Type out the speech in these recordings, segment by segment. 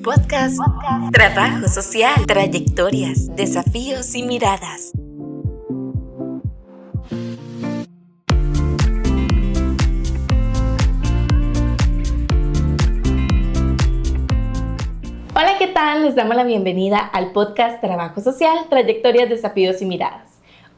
podcast Trabajo Social, Trayectorias, Desafíos y Miradas. Hola, ¿qué tal? Les damos la bienvenida al podcast Trabajo Social, Trayectorias, Desafíos y Miradas.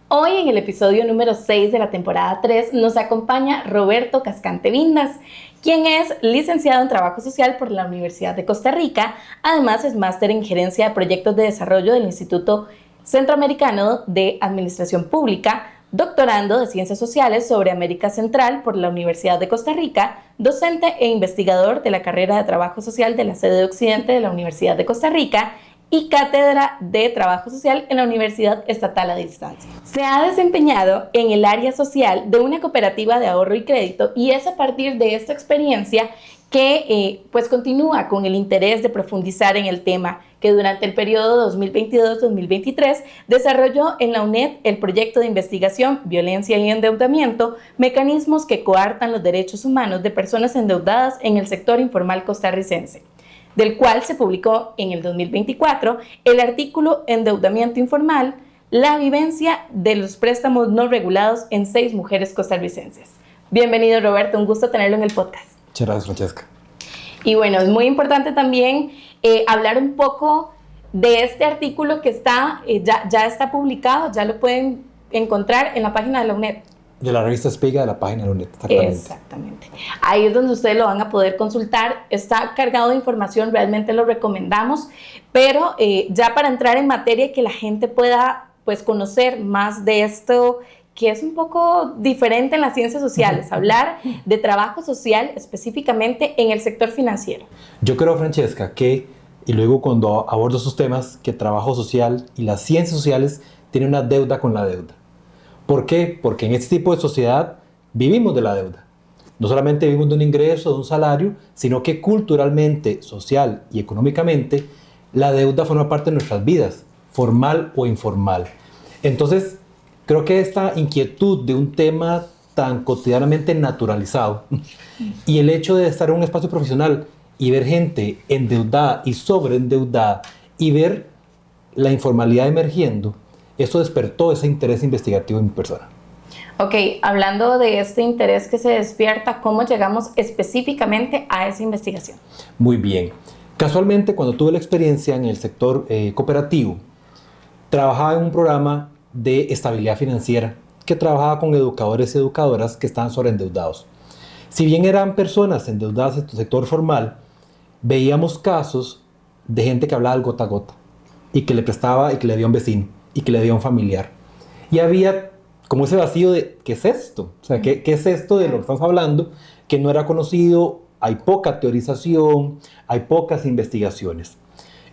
Hoy en el episodio número 6 de la temporada 3 nos acompaña Roberto Cascante Vindas, quien es licenciado en Trabajo Social por la Universidad de Costa Rica. Además es máster en Gerencia de Proyectos de Desarrollo del Instituto Centroamericano de Administración Pública, doctorando de Ciencias Sociales sobre América Central por la Universidad de Costa Rica, docente e investigador de la carrera de Trabajo Social de la sede de Occidente de la Universidad de Costa Rica y cátedra de Trabajo Social en la Universidad Estatal a Distancia. Se ha desempeñado en el área social de una cooperativa de ahorro y crédito y es a partir de esta experiencia que pues continúa con el interés de profundizar en el tema, que durante el periodo 2022-2023 desarrolló en la UNED el proyecto de investigación Violencia y Endeudamiento, mecanismos que coartan los derechos humanos de personas endeudadas en el sector informal costarricense, del cual se publicó en el 2024 el artículo Endeudamiento Informal, la vivencia de los préstamos no regulados en 6 mujeres costarricenses. Bienvenido, Roberto, un gusto tenerlo en el podcast. Muchas gracias, Francesca. Y bueno, es muy importante también hablar un poco de este artículo que está, ya está publicado, ya lo pueden encontrar en la página de la UNED. De la revista Espiga, de la página de la UNED, Exactamente. Ahí es donde ustedes lo van a poder consultar. Está cargado de información, realmente lo recomendamos. Pero ya para entrar en materia, que la gente pueda pues, conocer más de esto, que es un poco diferente en las ciencias sociales, hablar de trabajo social específicamente en el sector financiero. Yo creo, Francesca, y luego cuando abordo esos temas, que trabajo social y las ciencias sociales tienen una deuda con la deuda. ¿Por qué? Porque en este tipo de sociedad vivimos de la deuda. No solamente vivimos de un ingreso, de un salario, sino que culturalmente, social y económicamente, la deuda forma parte de nuestras vidas, formal o informal. Entonces, creo que esta inquietud de un tema tan cotidianamente naturalizado y el hecho de estar en un espacio profesional y ver gente endeudada y sobreendeudada y ver la informalidad emergiendo, eso despertó ese interés investigativo en mi persona. Ok, hablando de este interés que se despierta, ¿cómo llegamos específicamente a esa investigación? Muy bien. Casualmente, cuando tuve la experiencia en el sector cooperativo, trabajaba en un programa de estabilidad financiera que trabajaba con educadores y educadoras que estaban sobreendeudados. Si bien eran personas endeudadas en el sector formal, veíamos casos de gente que hablaba al gota a gota y que le prestaba y que le dio a un vecino y que le dio a un familiar. Y había como ese vacío de ¿qué es esto? O sea, ¿qué es esto de lo que estamos hablando? Que no era conocido, hay poca teorización, hay pocas investigaciones.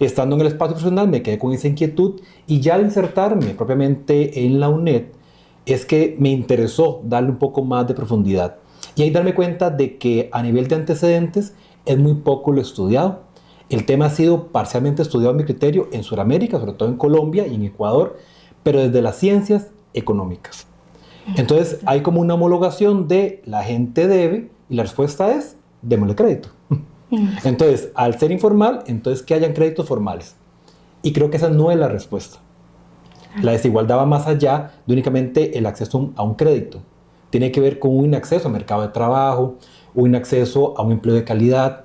Estando en el espacio profesional me quedé con esa inquietud y ya al insertarme propiamente en la UNED es que me interesó darle un poco más de profundidad y ahí darme cuenta de que a nivel de antecedentes es muy poco lo estudiado. El tema ha sido parcialmente estudiado a mi criterio en Sudamérica, sobre todo en Colombia y en Ecuador, pero desde las ciencias económicas. Entonces hay como una homologación de la gente debe y la respuesta es démosle crédito. Entonces, al ser informal, entonces que hayan créditos formales. Y creo que esa no es la respuesta. La desigualdad va más allá de únicamente el acceso a un crédito. Tiene que ver con un acceso al mercado de trabajo, un acceso a un empleo de calidad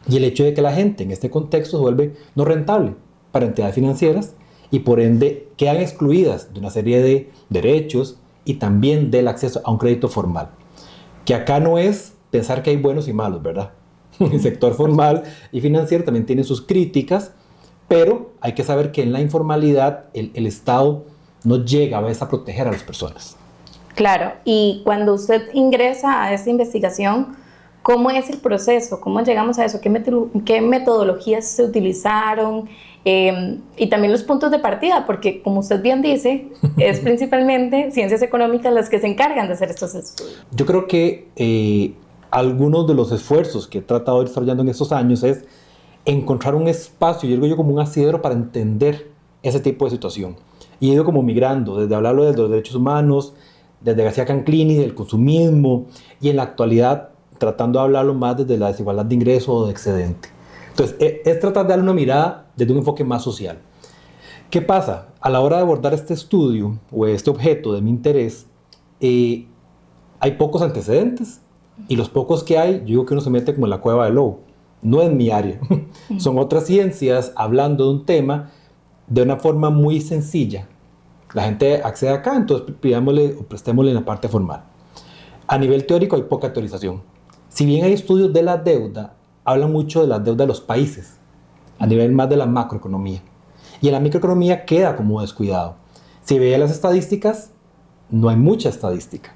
y el hecho de que la gente en este contexto se vuelve no rentable para entidades financieras y por ende quedan excluidas de una serie de derechos y también del acceso a un crédito formal. Que acá no es pensar que hay buenos y malos, ¿verdad? El sector formal y financiero también tiene sus críticas, pero hay que saber que en la informalidad el Estado no llega a veces a proteger a las personas. Claro, y cuando usted ingresa a esta investigación, ¿cómo es el proceso? ¿Cómo llegamos a eso? ¿Qué metodologías se utilizaron? Y también los puntos de partida, porque como usted bien dice, es principalmente ciencias económicas las que se encargan de hacer estos estudios. Yo creo que algunos de los esfuerzos que he tratado de ir desarrollando en estos años es encontrar un espacio, yo digo yo como un asidero para entender ese tipo de situación. Y he ido como migrando, desde hablarlo de los derechos humanos, desde García Canclini, del consumismo, y en la actualidad tratando de hablarlo más desde la desigualdad de ingreso o de excedente. Entonces, es tratar de darle una mirada desde un enfoque más social. ¿Qué pasa? A la hora de abordar este estudio o este objeto de mi interés, hay pocos antecedentes y los pocos que hay, yo digo que uno se mete como en la cueva del lobo. No es mi área. Son otras ciencias hablando de un tema de una forma muy sencilla. La gente accede acá, entonces pidámosle o prestémosle en la parte formal. A nivel teórico hay poca teorización. Si bien hay estudios de la deuda, hablan mucho de la deuda de los países, a nivel más de la macroeconomía. Y en la microeconomía queda como descuidado. Si veía las estadísticas, no hay mucha estadística.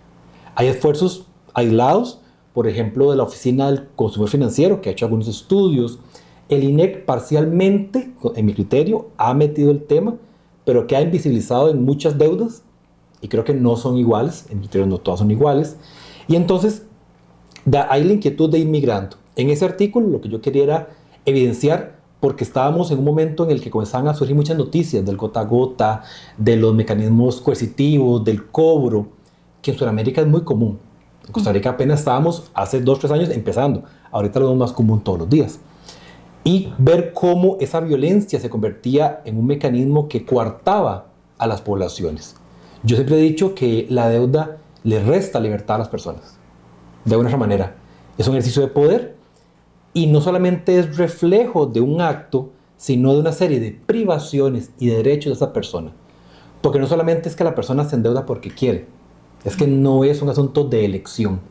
Hay esfuerzos aislados, por ejemplo, de la Oficina del Consumidor Financiero, que ha hecho algunos estudios. El INEC parcialmente, en mi criterio, ha metido el tema, pero que ha invisibilizado en muchas deudas, y creo que no son iguales, en mi criterio no todas son iguales. Y entonces, hay la inquietud de ir migrando. En ese artículo lo que yo quería era evidenciar, porque estábamos en un momento en el que comenzaban a surgir muchas noticias del gota a gota, de los mecanismos coercitivos, del cobro, que en Sudamérica es muy común. En Costa Rica apenas estábamos hace 2 o 3 años empezando, ahorita lo vemos más común todos los días. Y ver cómo esa violencia se convertía en un mecanismo que coartaba a las poblaciones. Yo siempre he dicho que la deuda le resta libertad a las personas, de alguna manera. Es un ejercicio de poder y no solamente es reflejo de un acto, sino de una serie de privaciones y derechos de esa persona. Porque no solamente es que la persona se endeuda porque quiere, es que no es un asunto de elección,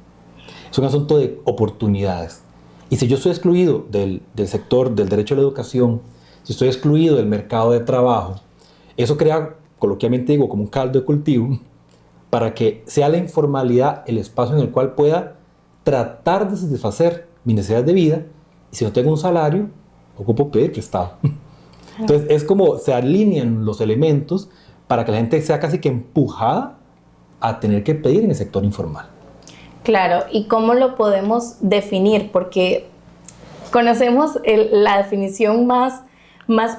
es un asunto de oportunidades. Y si yo estoy excluido del sector del derecho a la educación, si estoy excluido del mercado de trabajo, eso crea, coloquialmente digo, como un caldo de cultivo para que sea la informalidad el espacio en el cual pueda tratar de satisfacer mis necesidades de vida, y si no tengo un salario, ocupo pedir prestado. Entonces es como se alinean los elementos para que la gente sea casi que empujada a tener que pedir en el sector informal. Claro, ¿y cómo lo podemos definir? Porque conocemos la definición más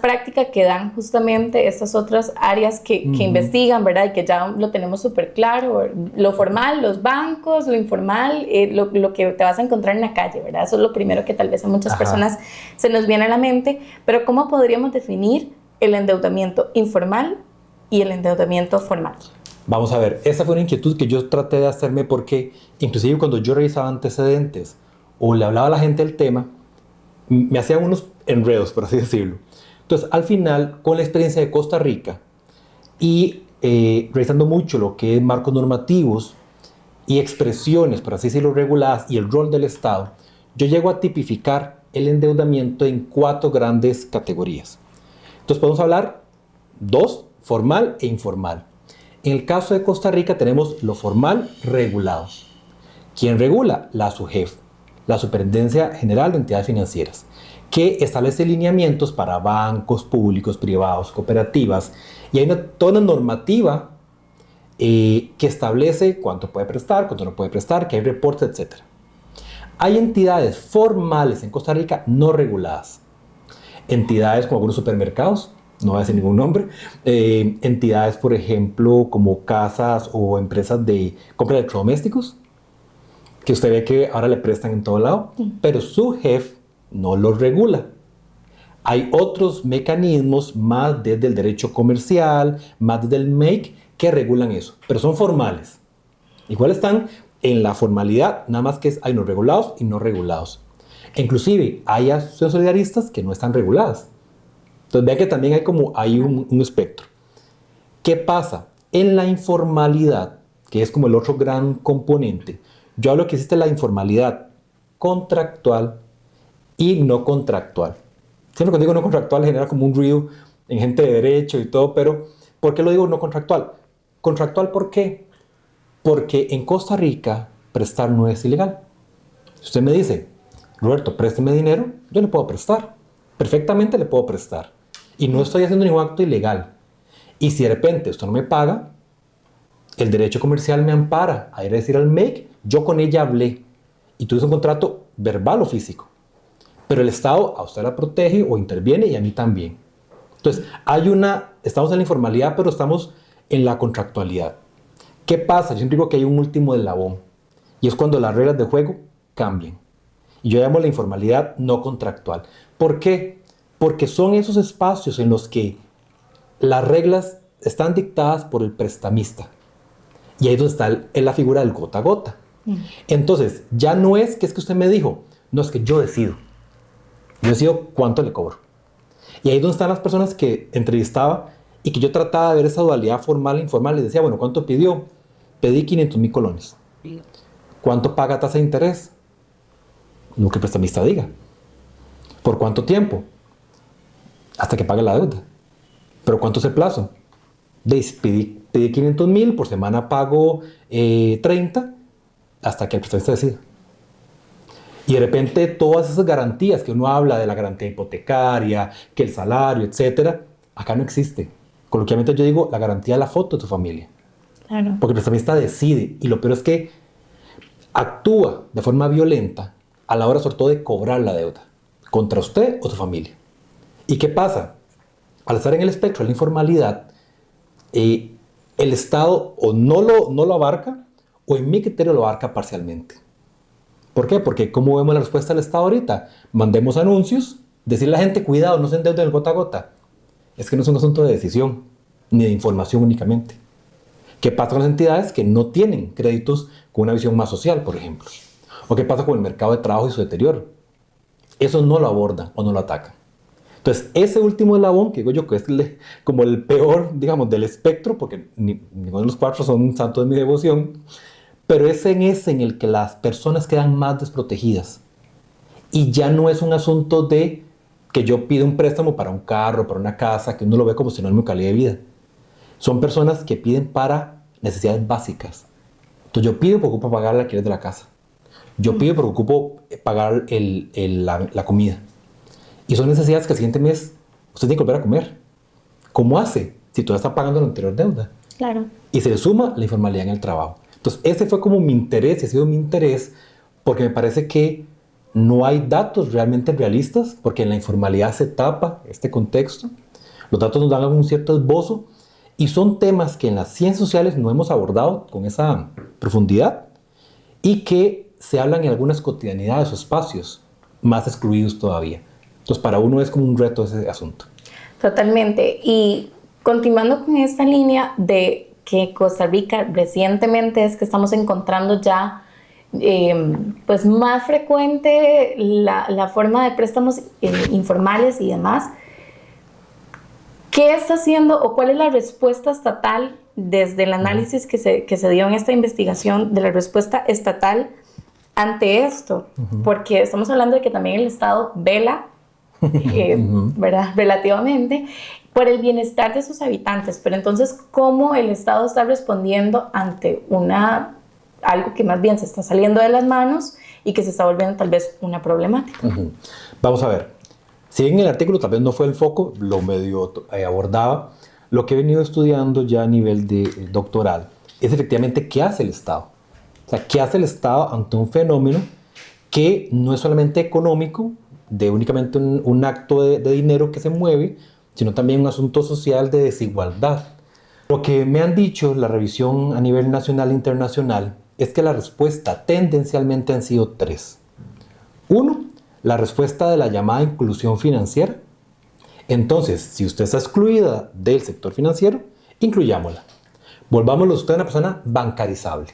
práctica que dan justamente estas otras áreas que investigan, ¿verdad? Y que ya lo tenemos súper claro. Lo formal, los bancos, lo informal, lo que te vas a encontrar en la calle, ¿verdad? Eso es lo primero que tal vez a muchas personas se nos viene a la mente. Pero ¿cómo podríamos definir el endeudamiento informal y el endeudamiento formal? Vamos a ver, esa fue una inquietud que yo traté de hacerme porque inclusive cuando yo revisaba antecedentes o le hablaba a la gente del tema, me hacían unos enredos, por así decirlo. Entonces, al final, con la experiencia de Costa Rica y revisando mucho lo que es marcos normativos y expresiones, por así decirlo, reguladas y el rol del Estado, yo llego a tipificar el endeudamiento en 4 grandes categorías. Entonces, podemos hablar 2, formal e informal. En el caso de Costa Rica tenemos lo formal regulado. ¿Quién regula? La SUGEF, la Superintendencia General de Entidades Financieras, que establece lineamientos para bancos públicos, privados, cooperativas, y hay toda una normativa que establece cuánto puede prestar, cuánto no puede prestar, que hay reportes, etc. Hay entidades formales en Costa Rica no reguladas. Entidades como algunos supermercados, no voy a decir ningún nombre, entidades, por ejemplo, como casas o empresas de compra de electrodomésticos, que usted ve que ahora le prestan en todo lado, pero su jefe no los regula. Hay otros mecanismos más desde el derecho comercial, más desde el MAKE, que regulan eso, pero son formales. Igual están en la formalidad, nada más que hay no regulados y no regulados. Inclusive hay asociaciones solidaristas que no están reguladas. Entonces vean que también hay un espectro. ¿Qué pasa? En la informalidad, que es como el otro gran componente, yo hablo que existe la informalidad contractual y no contractual. Siempre cuando digo no contractual genera como un ruido en gente de derecho y todo, pero ¿por qué lo digo no contractual? ¿Contractual por qué? Porque en Costa Rica prestar no es ilegal. Si usted me dice, Roberto, présteme dinero, yo le puedo prestar. Perfectamente le puedo prestar. Y no estoy haciendo ningún acto ilegal. Y si de repente usted no me paga, el derecho comercial me ampara a ir a decir al MEC, yo con ella hablé y tuve un contrato verbal o físico. Pero el Estado a usted la protege o interviene y a mí también. Entonces, estamos en la informalidad, pero estamos en la contractualidad. ¿Qué pasa? Yo siempre digo que hay un último eslabón y es cuando las reglas de juego cambian. Y yo llamo la informalidad no contractual. ¿Por qué? Porque son esos espacios en los que las reglas están dictadas por el prestamista. Y ahí es donde está la figura del gota a gota. Entonces, ya no es que usted me dijo, no, es que yo decido. Yo decido cuánto le cobro. Y ahí es donde están las personas que entrevistaba y que yo trataba de ver esa dualidad formal e informal. Les decía, bueno, ¿cuánto pidió? Pedí 500,000 colones. ¿Cuánto paga tasa de interés? Lo que el prestamista diga. ¿Por cuánto tiempo? Hasta que pague la deuda. ¿Pero cuánto es el plazo? Pedí 500,000, por semana pago 30, hasta que el prestamista decida. Y de repente todas esas garantías que uno habla de la garantía hipotecaria, que el salario, etcétera, acá no existe. Coloquialmente yo digo la garantía de la foto de tu familia. Claro. Porque el prestamista decide. Y lo peor es que actúa de forma violenta a la hora sobre todo de cobrar la deuda contra usted o su familia. ¿Y qué pasa? Al estar en el espectro de la informalidad, el Estado o no lo abarca o en mi criterio lo abarca parcialmente. ¿Por qué? Porque ¿cómo vemos la respuesta del Estado ahorita? Mandemos anuncios, decirle a la gente, cuidado, no se endeuden el gota a gota. Es que no es un asunto de decisión, ni de información únicamente. ¿Qué pasa con las entidades que no tienen créditos con una visión más social, por ejemplo? ¿O qué pasa con el mercado de trabajo y su deterioro? Eso no lo abordan o no lo atacan. Entonces, ese último eslabón, que digo yo que es como el peor, digamos, del espectro, porque ninguno de los cuatro son santos de mi devoción, pero es en ese en el que las personas quedan más desprotegidas. Y ya no es un asunto de que yo pido un préstamo para un carro, para una casa, que uno lo ve como sinónimo de calidad de vida. Son personas que piden para necesidades básicas. Entonces yo pido porque ocupo pagar el alquiler de la casa. Yo pido porque ocupo pagar la comida. Y son necesidades que el siguiente mes usted tiene que volver a comer. ¿Cómo hace? Si todavía está pagando la anterior deuda. Claro. Y se le suma la informalidad en el trabajo. Entonces ese fue como mi interés, y ha sido mi interés, porque me parece que no hay datos realmente realistas, porque en la informalidad se tapa este contexto. Los datos nos dan un cierto esbozo, y son temas que en las ciencias sociales no hemos abordado con esa profundidad, y que se hablan en algunas cotidianidades o espacios más excluidos todavía. Entonces, para uno es como un reto ese asunto. Totalmente. Y continuando con esta línea de que Costa Rica recientemente es que estamos encontrando ya pues más frecuente la forma de préstamos informales y demás. ¿Qué está haciendo o cuál es la respuesta estatal desde el análisis que se dio en esta investigación de la respuesta estatal ante esto? Porque estamos hablando de que también el Estado vela ¿verdad? Relativamente por el bienestar de sus habitantes, pero entonces ¿cómo el Estado está respondiendo ante algo que más bien se está saliendo de las manos y que se está volviendo tal vez una problemática? Vamos a ver, si bien el artículo tal vez no fue el foco, lo medio abordaba, lo que he venido estudiando ya a nivel de doctoral es efectivamente qué hace el Estado. O sea, qué hace el Estado ante un fenómeno que no es solamente económico, de únicamente un acto de dinero que se mueve, sino también un asunto social de desigualdad. Lo que me han dicho la revisión a nivel nacional e internacional es que la respuesta tendencialmente han sido tres. Uno, la respuesta de la llamada inclusión financiera. Entonces, si usted está excluida del sector financiero, incluyámosla. Volvámoslo usted una persona bancarizable.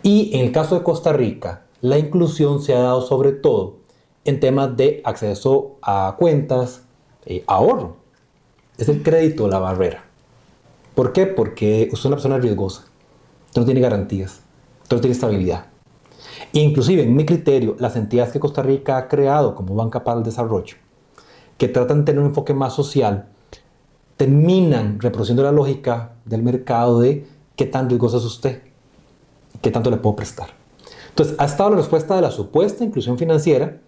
Y en el caso de Costa Rica, la inclusión se ha dado sobre todo en temas de acceso a cuentas, ahorro. Es el crédito la barrera. ¿Por qué? Porque usted es una persona riesgosa. Usted no tiene garantías. Usted no tiene estabilidad. Inclusive, en mi criterio, las entidades que Costa Rica ha creado como Banca para el Desarrollo, que tratan de tener un enfoque más social, terminan reproduciendo la lógica del mercado de qué tan riesgoso es usted, qué tanto le puedo prestar. Entonces, ha estado la respuesta de la supuesta inclusión financiera,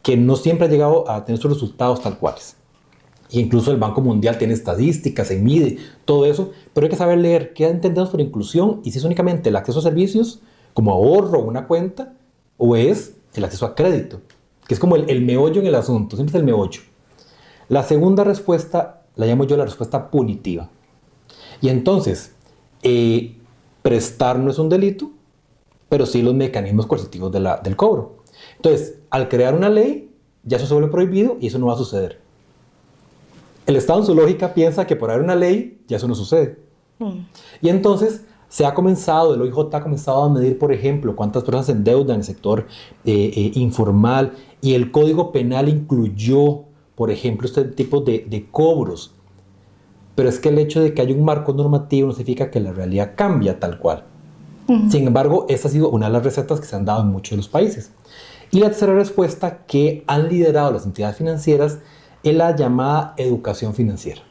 que no siempre ha llegado a tener sus resultados tal cuales. Y incluso el Banco Mundial tiene estadísticas, se mide, todo eso, pero hay que saber leer qué entendemos por inclusión y si es únicamente el acceso a servicios, como ahorro o una cuenta, o es el acceso a crédito, que es como el meollo en el asunto, siempre es el meollo. La segunda respuesta la llamo yo la respuesta punitiva. Y entonces, prestar no es un delito, pero sí los mecanismos coercitivos del cobro. Entonces, al crear una ley, ya eso se vuelve prohibido y eso no va a suceder. El Estado en su lógica piensa que por haber una ley, ya eso no sucede. Y entonces el OIJ ha comenzado a medir, por ejemplo, cuántas personas se endeudan en el sector informal, y el Código Penal incluyó, por ejemplo, este tipo de cobros. Pero es que el hecho de que haya un marco normativo no significa que la realidad cambia tal cual. Sin embargo, esta ha sido una de las recetas que se han dado en muchos de los países. Y la tercera respuesta que han liderado las entidades financieras es la llamada educación financiera.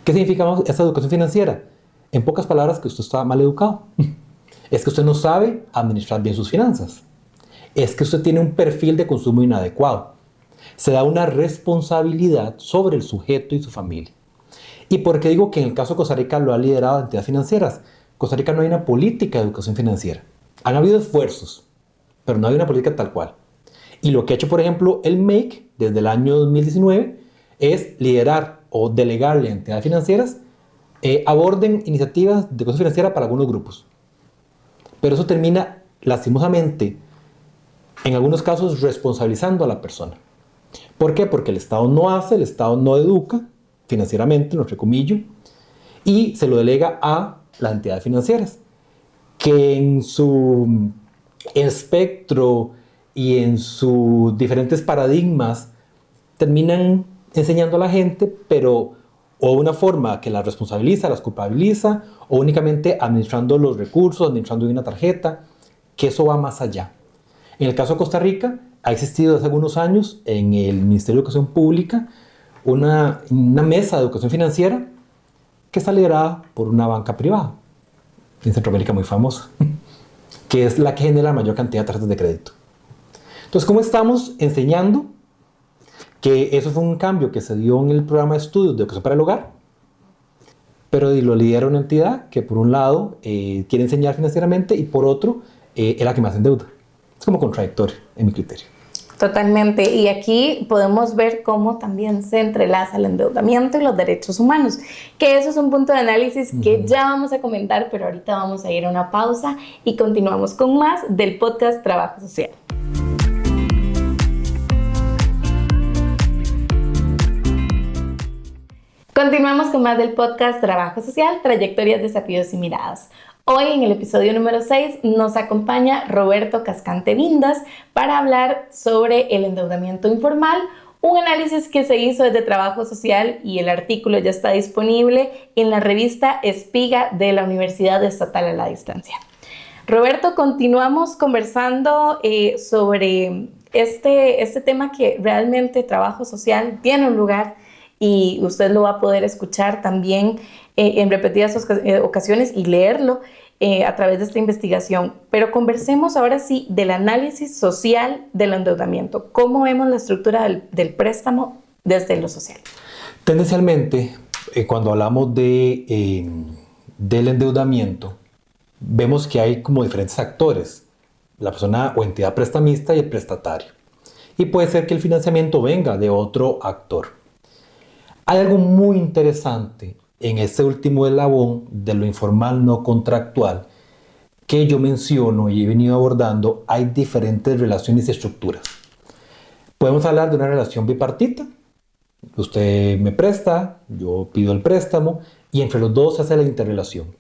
¿Qué significa esta educación financiera? En pocas palabras, que usted está mal educado. Es que usted no sabe administrar bien sus finanzas. Es que usted tiene un perfil de consumo inadecuado. Se da una responsabilidad sobre el sujeto y su familia. ¿Y por qué digo que en el caso de Costa Rica lo ha liderado entidades financieras? Costa Rica no hay una política de educación financiera. Han habido esfuerzos, pero no hay una política tal cual. Y lo que ha hecho, por ejemplo, el MEIC desde el año 2019 es liderar o delegarle a entidades financieras aborden iniciativas de educación financiera para algunos grupos. Pero eso termina, lastimosamente, en algunos casos responsabilizando a la persona. ¿Por qué? Porque el Estado no hace, el Estado no educa financieramente, lo entrecomillo, y se lo delega a las entidades financieras, que en su espectro y en sus diferentes paradigmas terminan enseñando a la gente, pero o de una forma que las responsabiliza, las culpabiliza, o únicamente administrando los recursos, administrando una tarjeta, que eso va más allá. En el caso de Costa Rica, ha existido hace algunos años en el Ministerio de Educación Pública una mesa de educación financiera que está liderada por una banca privada, en Centroamérica muy famosa, que es la que genera la mayor cantidad de tarjetas de crédito. Entonces, ¿cómo estamos enseñando? Que eso fue un cambio que se dio en el programa de estudios de educación para el hogar, pero lo lidera una entidad que por un lado quiere enseñar financieramente y por otro es la que más endeuda. Es como contradictorio en mi criterio. Totalmente. Y aquí podemos ver cómo también se entrelaza el endeudamiento y los derechos humanos, que eso es un punto de análisis que ya vamos a comentar, pero ahorita vamos a ir a una pausa y continuamos con más del podcast Trabajo Social. Continuamos con más del podcast Trabajo Social, Trayectorias, Desafíos y Miradas. Hoy en el episodio número 6 nos acompaña Roberto Cascante Vindas para hablar sobre el endeudamiento informal, un análisis que se hizo desde Trabajo Social y el artículo ya está disponible en la revista Espiga de la Universidad Estatal a la Distancia. Roberto, continuamos conversando sobre este tema que realmente Trabajo Social tiene un lugar y usted lo va a poder escuchar también en repetidas ocasiones y leerlo a través de esta investigación. Pero conversemos ahora sí del análisis social del endeudamiento. ¿Cómo vemos la estructura del préstamo desde lo social? Tendencialmente, cuando hablamos del endeudamiento, vemos que hay como diferentes actores, la persona o entidad prestamista y el prestatario. Y puede ser que el financiamiento venga de otro actor. Hay algo muy interesante en este último eslabón de lo informal no contractual que yo menciono y he venido abordando. Hay diferentes relaciones y estructuras. Podemos hablar de una relación bipartita. Usted me presta, yo pido el préstamo y entre los dos se hace la interrelación.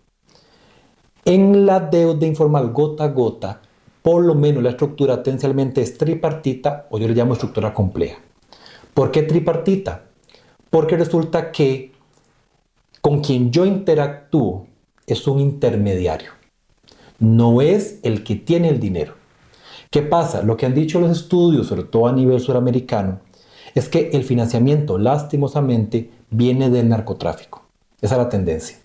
En la deuda informal gota a gota, por lo menos la estructura tendencialmente es tripartita, o yo le llamo estructura compleja. ¿Por qué tripartita? Porque resulta que con quien yo interactúo es un intermediario. No es el que tiene el dinero. ¿Qué pasa? Lo que han dicho los estudios, sobre todo a nivel suramericano, es que el financiamiento, lastimosamente, viene del narcotráfico. Esa es la tendencia.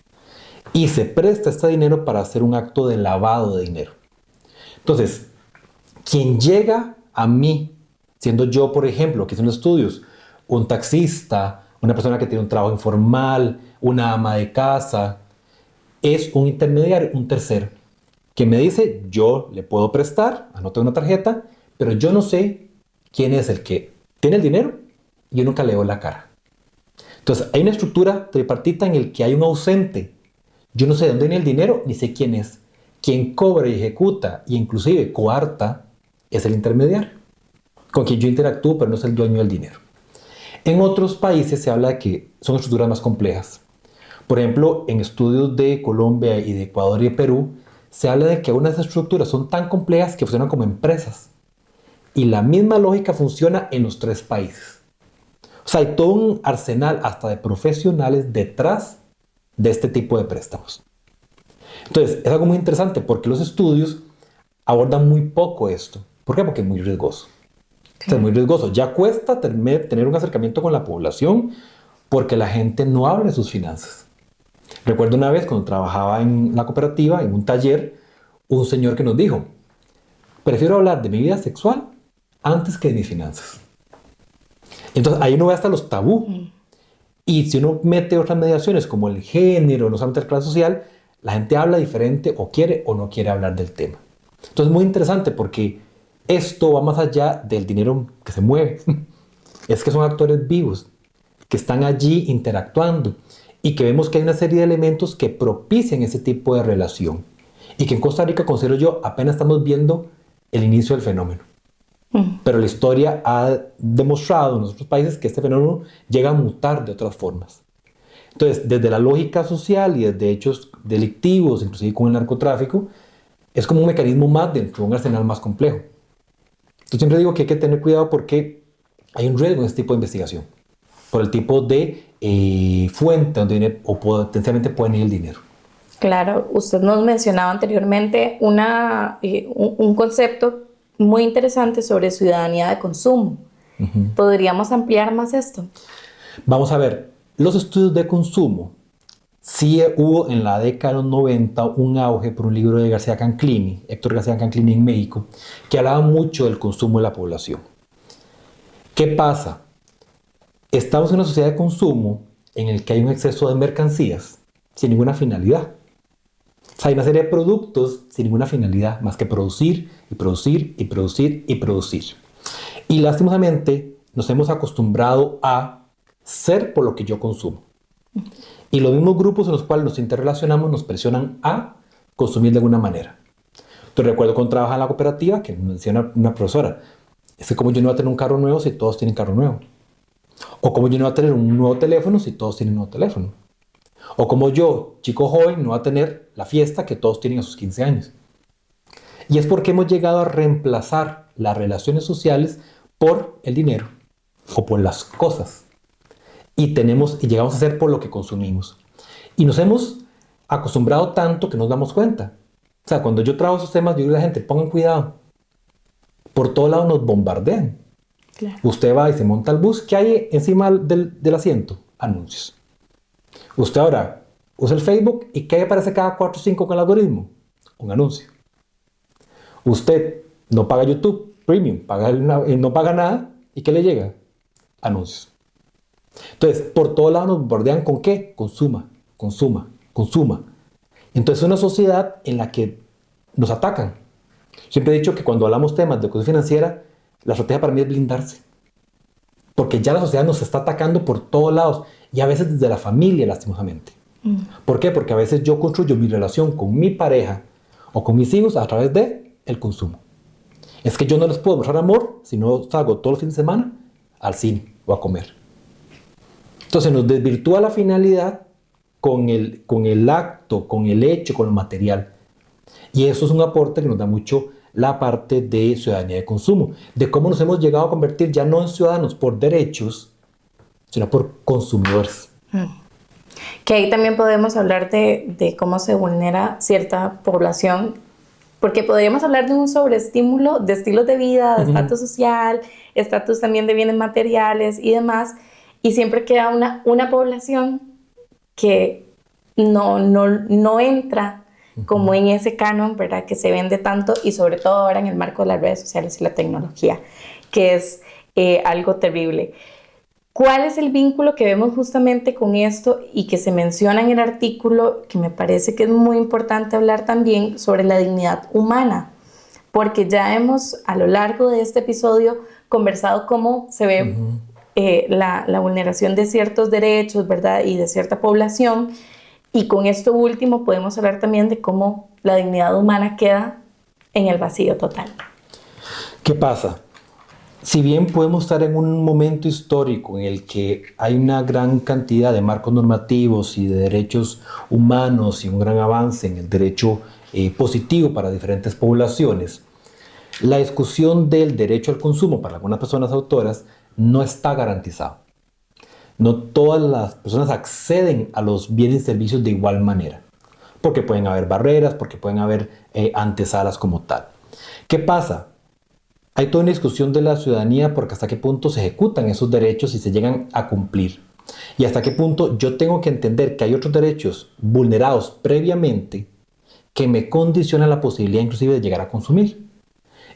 Y se presta este dinero para hacer un acto de lavado de dinero. Entonces, quien llega a mí, siendo yo, por ejemplo, que son estudios, un taxista, una persona que tiene un trabajo informal, una ama de casa, es un intermediario, un tercero, que me dice, yo le puedo prestar, anoto una tarjeta, pero yo no sé quién es el que tiene el dinero y yo nunca le veo la cara. Entonces, hay una estructura tripartita en la que hay un ausente. Yo no sé de dónde viene el dinero ni sé quién es. quien cobra y ejecuta e inclusive coarta es el intermediario, con quien yo interactúo, pero no es el dueño del dinero. En otros países se habla de que son estructuras más complejas. Por ejemplo, en estudios de Colombia y de Ecuador y de Perú, se habla de que algunas de esas estructuras son tan complejas que funcionan como empresas. Y la misma lógica funciona en los 3 países. O sea, hay todo un arsenal hasta de profesionales detrás de este tipo de préstamos. Entonces, es algo muy interesante porque los estudios abordan muy poco esto. ¿Por qué? Porque es muy riesgoso. O sea, es muy riesgoso. Ya cuesta tener un acercamiento con la población porque la gente no habla de sus finanzas. Recuerdo una vez cuando trabajaba en la cooperativa, en un taller, un señor que nos dijo, prefiero hablar de mi vida sexual antes que de mis finanzas. Entonces ahí uno ve hasta los tabú. Y si uno mete otras mediaciones como el género, no solamente la clase social, la gente habla diferente o quiere o no quiere hablar del tema. Entonces es muy interesante porque esto va más allá del dinero que se mueve. Es que son actores vivos que están allí interactuando y que vemos que hay una serie de elementos que propician ese tipo de relación y que en Costa Rica, considero yo, apenas estamos viendo el inicio del fenómeno. Pero la historia ha demostrado en otros países que este fenómeno llega a mutar de otras formas. Entonces, desde la lógica social y desde hechos delictivos, inclusive con el narcotráfico, es como un mecanismo más dentro de un arsenal más complejo. Yo siempre digo que hay que tener cuidado porque hay un riesgo en este tipo de investigación, por el tipo de fuente donde viene o potencialmente puede ir el dinero. Claro, usted nos mencionaba anteriormente un concepto muy interesante sobre ciudadanía de consumo. ¿Podríamos ampliar más esto? Vamos a ver, los estudios de consumo, sí hubo en la década de los 90 un auge por un libro de García Canclini, Héctor García Canclini en México, que hablaba mucho del consumo de la población. ¿Qué pasa? Estamos en una sociedad de consumo en el que hay un exceso de mercancías sin ninguna finalidad. O sea, hay una serie de productos sin ninguna finalidad más que producir y producir y producir y producir. Y lastimosamente nos hemos acostumbrado a ser por lo que yo consumo. Y los mismos grupos en los cuales nos interrelacionamos nos presionan a consumir de alguna manera. Entonces recuerdo cuando trabajaba en la cooperativa que me decía una profesora, es que como yo no voy a tener un carro nuevo si todos tienen carro nuevo. O como yo no voy a tener un nuevo teléfono si todos tienen un nuevo teléfono. O como yo, chico joven, no voy a tener la fiesta que todos tienen a sus 15 años. Y es porque hemos llegado a reemplazar las relaciones sociales por el dinero o por las cosas. Y llegamos a ser por lo que consumimos. Y nos hemos acostumbrado tanto que nos damos cuenta. O sea, cuando yo trabajo esos temas, yo digo a la gente, pongan cuidado. Por todos lados nos bombardean. Claro. Usted va y se monta al bus, ¿qué hay encima del asiento? Anuncios. Usted ahora usa el Facebook y ¿qué aparece cada 4 o 5 con el algoritmo? Un anuncio. Usted no paga YouTube Premium, no paga nada y ¿qué le llega? Anuncios. Entonces, por todos lados nos bombardean ¿con qué? Consuma, consuma, consuma. Entonces es una sociedad en la que nos atacan. Siempre he dicho que cuando hablamos temas de educación financiera, la estrategia para mí es blindarse. Porque ya la sociedad nos está atacando por todos lados y a veces desde la familia, lastimosamente. ¿Por qué? Porque a veces yo construyo mi relación con mi pareja o con mis hijos a través del consumo. Es que yo no les puedo mostrar amor si no salgo todos los fines de semana al cine o a comer. Entonces nos desvirtúa la finalidad con el acto, con el hecho, con lo material. Y eso es un aporte que nos da mucho la parte de ciudadanía de consumo, de cómo nos hemos llegado a convertir ya no en ciudadanos por derechos, sino por consumidores. Que ahí también podemos hablar de cómo se vulnera cierta población, porque podríamos hablar de un sobreestímulo de estilos de vida, de estatus social, estatus también de bienes materiales y demás, y siempre queda una población que no entra como en ese canon, ¿verdad? Que se vende tanto y sobre todo ahora en el marco de las redes sociales y la tecnología, que es algo terrible. ¿Cuál es el vínculo que vemos justamente con esto y que se menciona en el artículo, que me parece que es muy importante hablar también sobre la dignidad humana? Porque ya hemos a lo largo de este episodio conversado cómo se ve la vulneración de ciertos derechos, ¿verdad? Y de cierta población. Y con esto último podemos hablar también de cómo la dignidad humana queda en el vacío total. ¿Qué pasa? Si bien podemos estar en un momento histórico en el que hay una gran cantidad de marcos normativos y de derechos humanos y un gran avance en el derecho positivo para diferentes poblaciones, la discusión del derecho al consumo para algunas personas autoras no está garantizado. No todas las personas acceden a los bienes y servicios de igual manera, porque pueden haber barreras, porque pueden haber antesalas como tal. ¿Qué pasa? Hay toda una discusión de la ciudadanía porque hasta qué punto se ejecutan esos derechos y se llegan a cumplir. Y hasta qué punto yo tengo que entender que hay otros derechos vulnerados previamente que me condicionan la posibilidad inclusive de llegar a consumir.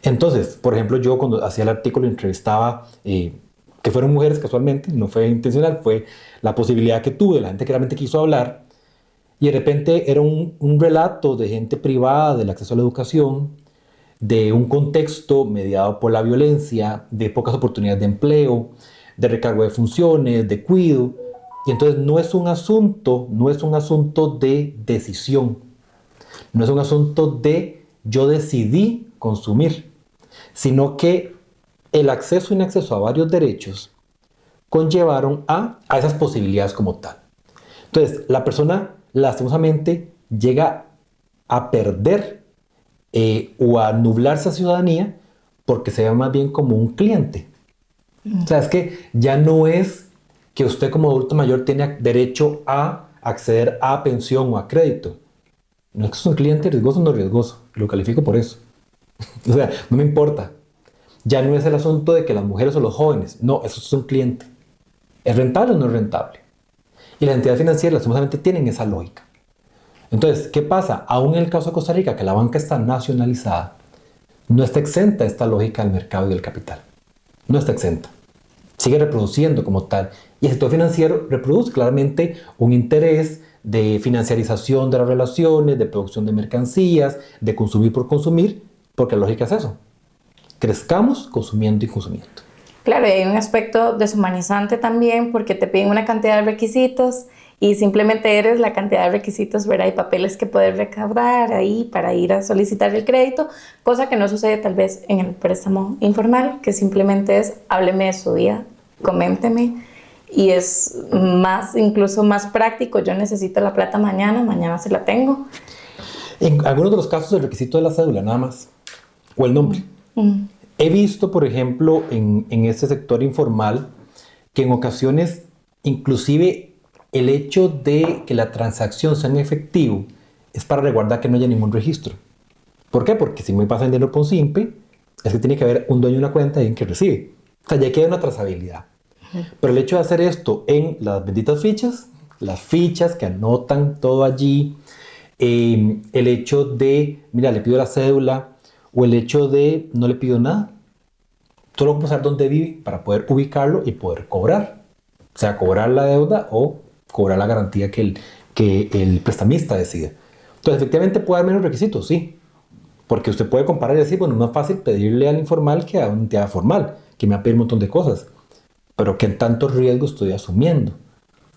Entonces, por ejemplo, yo cuando hacía el artículo entrevistaba, que fueron mujeres casualmente, no fue intencional, fue la posibilidad que tuve, la gente que realmente quiso hablar, y de repente era un relato de gente privada del acceso a la educación, de un contexto mediado por la violencia, de pocas oportunidades de empleo, de recargo de funciones, de cuidado, y entonces no es un asunto de decisión, no es un asunto de yo decidí consumir, sino que el acceso e inacceso a varios derechos conllevaron a esas posibilidades como tal. Entonces, la persona lastimosamente llega a perder o a nublarse a ciudadanía porque se ve más bien como un cliente. O sea, es que ya no es que usted como adulto mayor tiene derecho a acceder a pensión o a crédito. No es que es un cliente riesgoso o no riesgoso, lo califico por eso. O sea, no me importa. Ya no es el asunto de que las mujeres o los jóvenes, no, eso es un cliente. ¿Es rentable o no es rentable? Y las entidades financieras lastimosamente tienen esa lógica. Entonces, ¿qué pasa? Aún en el caso de Costa Rica, que la banca está nacionalizada, no está exenta esta lógica del mercado y del capital. No está exenta. Sigue reproduciendo como tal. Y el sector financiero reproduce claramente un interés de financiarización de las relaciones, de producción de mercancías, de consumir por consumir, porque la lógica es eso. Crezcamos consumiendo y consumiendo. Claro, y hay un aspecto deshumanizante también porque te piden una cantidad de requisitos y simplemente eres la cantidad de requisitos, ¿verdad? Hay papeles que poder recaudar ahí para ir a solicitar el crédito, cosa que no sucede tal vez en el préstamo informal, que simplemente es hábleme de su vida, coménteme, y es incluso más práctico. Yo necesito la plata mañana se la tengo. En algunos de los casos el requisito de la cédula nada más, o el nombre. He visto, por ejemplo, en este sector informal, que en ocasiones inclusive el hecho de que la transacción sea en efectivo es para resguardar que no haya ningún registro. ¿Por qué? Porque si me pasan dinero por un simple, es que tiene que haber un dueño de una cuenta y alguien que recibe. O sea, ya queda una trazabilidad. Pero el hecho de hacer esto en las benditas fichas, las fichas que anotan todo allí, el hecho de, mira, le pido la cédula, o el hecho de no le pido nada, solo vamos a saber dónde vive para poder ubicarlo y poder cobrar. O sea, cobrar la deuda o cobrar la garantía que el prestamista decida. Entonces, efectivamente puede haber menos requisitos, sí. Porque usted puede comparar y decir, bueno, es más fácil pedirle al informal que a una entidad formal, que me va a pedir un montón de cosas. Pero ¿qué tanto riesgo estoy asumiendo?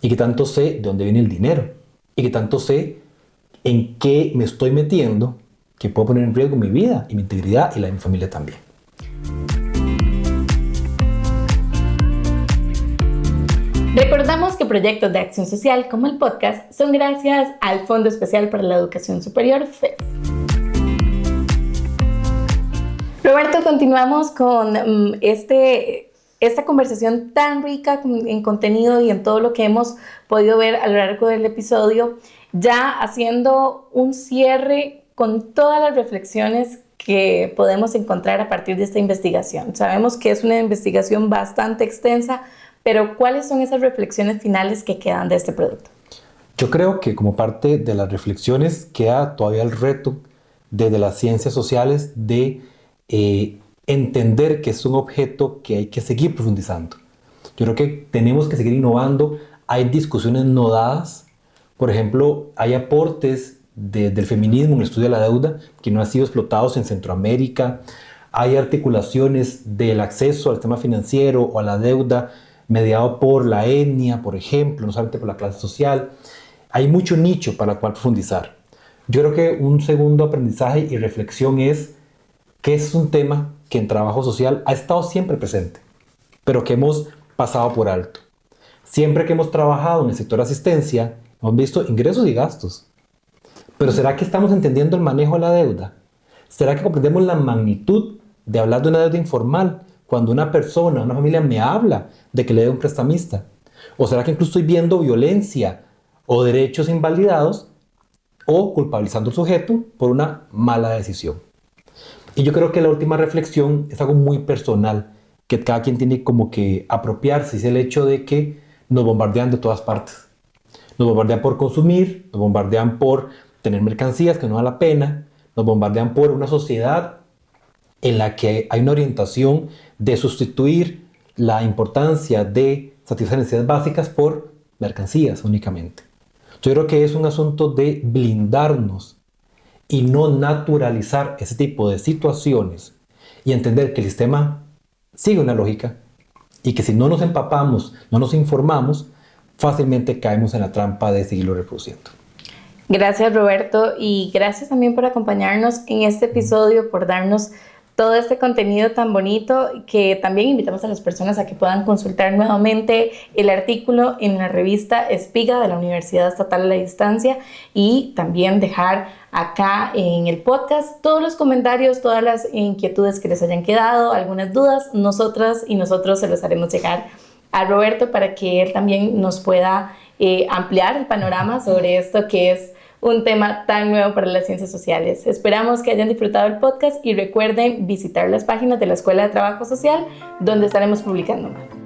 ¿Y qué tanto sé de dónde viene el dinero? ¿Y qué tanto sé en qué me estoy metiendo que puedo poner en riesgo mi vida y mi integridad y la de mi familia también? Recordamos que proyectos de acción social como el podcast son gracias al Fondo Especial para la Educación Superior, FES. Roberto, continuamos con esta conversación tan rica en contenido y en todo lo que hemos podido ver a lo largo del episodio, ya haciendo un cierre con todas las reflexiones que podemos encontrar a partir de esta investigación. Sabemos que es una investigación bastante extensa, pero ¿cuáles son esas reflexiones finales que quedan de este producto? Yo creo que como parte de las reflexiones queda todavía el reto desde las ciencias sociales de entender que es un objeto que hay que seguir profundizando. Yo creo que tenemos que seguir innovando. Hay discusiones no dadas. Por ejemplo, hay aportes del feminismo en el estudio de la deuda que no han sido explotados en Centroamérica. Hay articulaciones del acceso al sistema financiero o a la deuda mediado por la etnia, por ejemplo, no solamente por la clase social. hay mucho nicho para el cual profundizar. Yo creo que un segundo aprendizaje y reflexión es que es un tema que en trabajo social ha estado siempre presente, pero que hemos pasado por alto. Siempre que hemos trabajado en el sector asistencia, hemos visto ingresos y gastos. Pero ¿será que estamos entendiendo el manejo de la deuda? ¿Será que comprendemos la magnitud de hablar de una deuda informal cuando una persona, una familia me habla de que le dé un prestamista? ¿O será que incluso estoy viendo violencia o derechos invalidados o culpabilizando al sujeto por una mala decisión? Y yo creo que la última reflexión es algo muy personal, que cada quien tiene como que apropiarse, es el hecho de que nos bombardean de todas partes. Nos bombardean por consumir, nos bombardean por tener mercancías que no vale la pena, nos bombardean por una sociedad en la que hay una orientación de sustituir la importancia de satisfacer necesidades básicas por mercancías únicamente. Yo creo que es un asunto de blindarnos y no naturalizar ese tipo de situaciones y entender que el sistema sigue una lógica y que si no nos empapamos, no nos informamos, fácilmente caemos en la trampa de seguirlo reproduciendo. Gracias, Roberto, y gracias también por acompañarnos en este episodio, por darnos todo este contenido tan bonito, que también invitamos a las personas a que puedan consultar nuevamente el artículo en la revista Espiga de la Universidad Estatal de la Distancia, y también dejar acá en el podcast todos los comentarios, todas las inquietudes que les hayan quedado, algunas dudas. Nosotras y nosotros se los haremos llegar a Roberto para que él también nos pueda ampliar el panorama sobre esto que es un tema tan nuevo para las ciencias sociales. Esperamos que hayan disfrutado el podcast y recuerden visitar las páginas de la Escuela de Trabajo Social, donde estaremos publicando más.